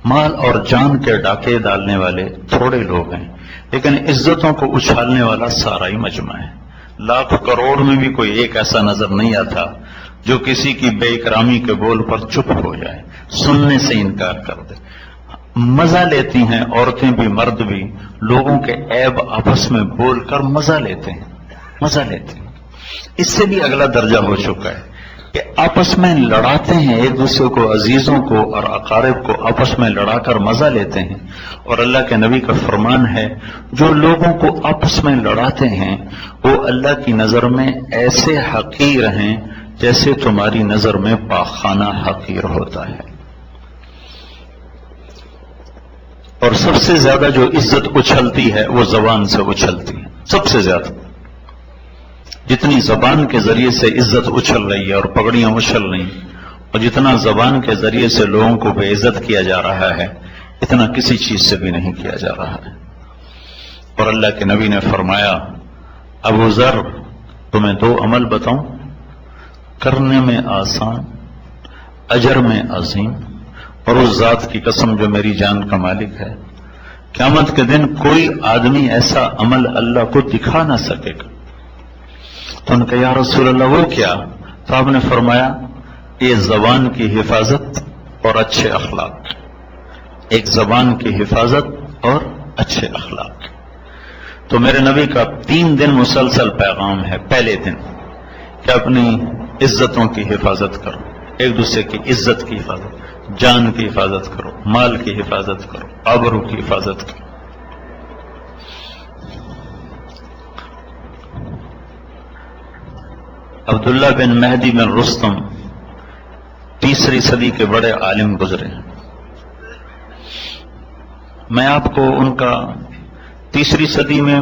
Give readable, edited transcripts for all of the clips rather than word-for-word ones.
مال اور جان کے ڈاکے ڈالنے والے تھوڑے لوگ ہیں، لیکن عزتوں کو اچھالنے والا سارا ہی مجمع ہے۔ لاکھ کروڑ میں بھی کوئی ایک ایسا نظر نہیں آتا جو کسی کی بے اکرامی کے بول پر چپ ہو جائے، سننے سے انکار کر دے۔ مزہ لیتی ہیں عورتیں بھی مرد بھی، لوگوں کے عیب آپس میں بول کر مزہ لیتے ہیں، مزہ لیتے ہیں۔ اس سے بھی اگلا درجہ ہو چکا ہے کہ آپس میں لڑاتے ہیں، ایک دوسرے کو، عزیزوں کو اور اقارب کو آپس میں لڑا کر مزہ لیتے ہیں۔ اور اللہ کے نبی کا فرمان ہے، جو لوگوں کو آپس میں لڑاتے ہیں وہ اللہ کی نظر میں ایسے حقیر ہیں جیسے تمہاری نظر میں پاخانہ حقیر ہوتا ہے۔ اور سب سے زیادہ جو عزت اچھلتی ہے وہ زبان سے اچھلتی ہے، سب سے زیادہ۔ جتنی زبان کے ذریعے سے عزت اچھل رہی ہے اور پگڑیاں اچھل رہی ہیں، اور جتنا زبان کے ذریعے سے لوگوں کو بے عزت کیا جا رہا ہے، اتنا کسی چیز سے بھی نہیں کیا جا رہا ہے۔ اور اللہ کے نبی نے فرمایا، ابو ذر تمہیں دو عمل بتاؤں، کرنے میں آسان، اجر میں عظیم، اور اس ذات کی قسم جو میری جان کا مالک ہے، قیامت کے دن کوئی آدمی ایسا عمل اللہ کو دکھا نہ سکے گا۔ تو ان کا یا رسول اللہ وہ کیا؟ تو آپ نے فرمایا، یہ زبان کی حفاظت اور اچھے اخلاق، ایک زبان کی حفاظت اور اچھے اخلاق۔ تو میرے نبی کا 3 دن مسلسل پیغام ہے۔ پہلے دن کہ اپنی عزتوں کی حفاظت کرو، ایک دوسرے کی عزت کی حفاظت، جان کی حفاظت کرو، مال کی حفاظت کرو، آبرو کی حفاظت کرو۔ عبداللہ بن مہدی بن رستم 3 صدی کے بڑے عالم گزرے ہیں۔ میں آپ کو ان کا 3 صدی میں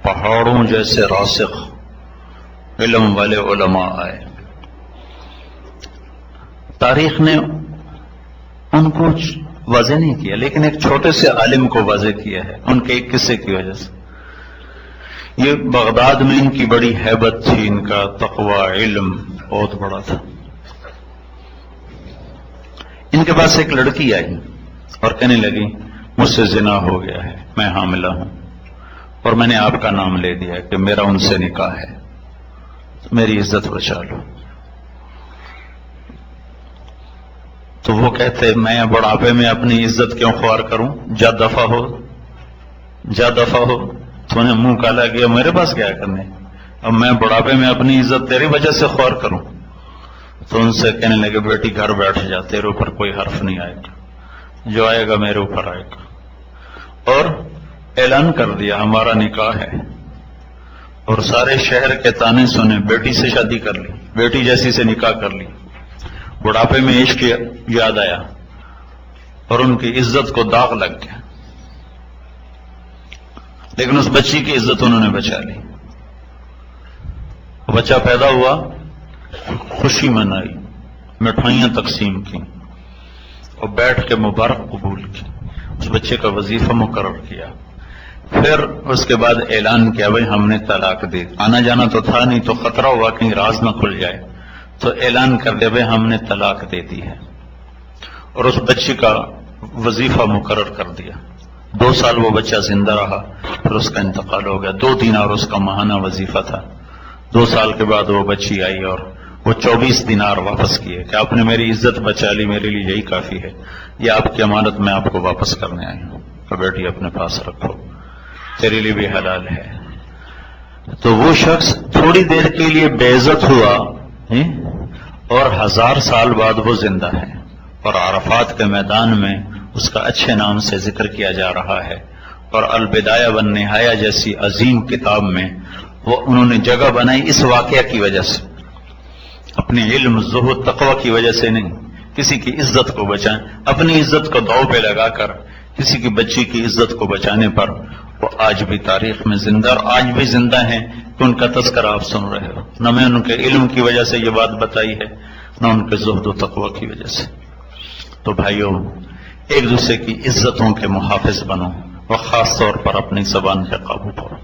پہاڑوں جیسے راسخ علم والے علماء آئے، تاریخ نے ان کو واضح نہیں کیا، لیکن ایک چھوٹے سے عالم کو واضح کیا ہے ان کے ایک قصے کی وجہ سے۔ یہ بغداد میں ان کی بڑی ہیبت تھی، ان کا تقوی علم بہت بڑا تھا۔ ان کے پاس ایک لڑکی آئی اور کہنے لگی، مجھ سے زنا ہو گیا ہے، میں حاملہ ہوں، اور میں نے آپ کا نام لے دیا کہ میرا ان سے نکاح ہے، میری عزت بچا لو۔ تو وہ کہتے، میں بڑھاپے میں اپنی عزت کیوں خوار کروں؟ جا دفع ہو، جا دفع ہو، تو نے منہ کالا کیا، میرے پاس کیا کرنے، اب میں بڑھاپے میں اپنی عزت تیری وجہ سے خوار کروں؟ تو ان سے کہنے لگے، بیٹی گھر بیٹھ جا، تیرے اوپر کوئی حرف نہیں آئے گا، جو آئے گا میرے اوپر آئے گا۔ اور اعلان کر دیا، ہمارا نکاح ہے، اور سارے شہر کے تانے سنے، بیٹی سے شادی کر لی، بیٹی جیسی سے نکاح کر لی۔ بڑھاپے میں عشق یاد آیا اور ان کی عزت کو داغ لگ گیا، لیکن اس بچی کی عزت انہوں نے بچا لی۔ بچہ پیدا ہوا، خوشی منائی، مٹھائیاں تقسیم کی اور بیٹھ کے مبارک قبول کی، اس بچے کا وظیفہ مقرر کیا۔ پھر اس کے بعد اعلان کیا، بھائی ہم نے طلاق دی، آنا جانا تو تھا نہیں، تو خطرہ ہوا کہیں راز نہ کھل جائے، تو اعلان کر دیا، بھائی ہم نے طلاق دے دی ہے، اور اس بچی کا وظیفہ مقرر کر دیا۔ 2 سال وہ بچہ زندہ رہا، پھر اس کا انتقال ہو گیا۔ 2 دینار اس کا ماہانہ وظیفہ تھا۔ 2 سال کے بعد وہ بچی آئی اور وہ 24 دینار واپس کیے کہ آپ نے میری عزت بچا لی، میرے لیے یہی کافی ہے، یہ آپ کی امانت میں آپ کو واپس کرنے آئی ہوں، تو بیٹی اپنے پاس رکھو، تیرے لیے بھی حلال ہے۔ تو وہ شخص تھوڑی دیر کے لیے بے عزت ہوا اور 1000 سال بعد وہ زندہ ہے، اور عرفات کے میدان میں اس کا اچھے نام سے ذکر کیا جا رہا ہے، اور البدایہ والنہایہ جیسی عظیم کتاب میں وہ انہوں نے جگہ بنائی اس واقعہ کی وجہ سے، اپنے علم، زہد، تقوی کی وجہ سے نہیں، کسی کی عزت کو بچائیں، اپنی عزت کو داؤ پہ لگا کر کسی کی بچی کی عزت کو بچانے پر وہ آج بھی تاریخ میں زندہ، اور آج بھی زندہ ہیں کہ ان کا تذکرہ آپ سن رہے ہو۔ نہ میں ان کے علم کی وجہ سے یہ بات بتائی ہے، نہ ان کے زہد و تقوی کی وجہ سے۔ تو بھائیوں، ایک دوسرے کی عزتوں کے محافظ بنو، اور خاص طور پر اپنی زبان پہ قابو پاؤ۔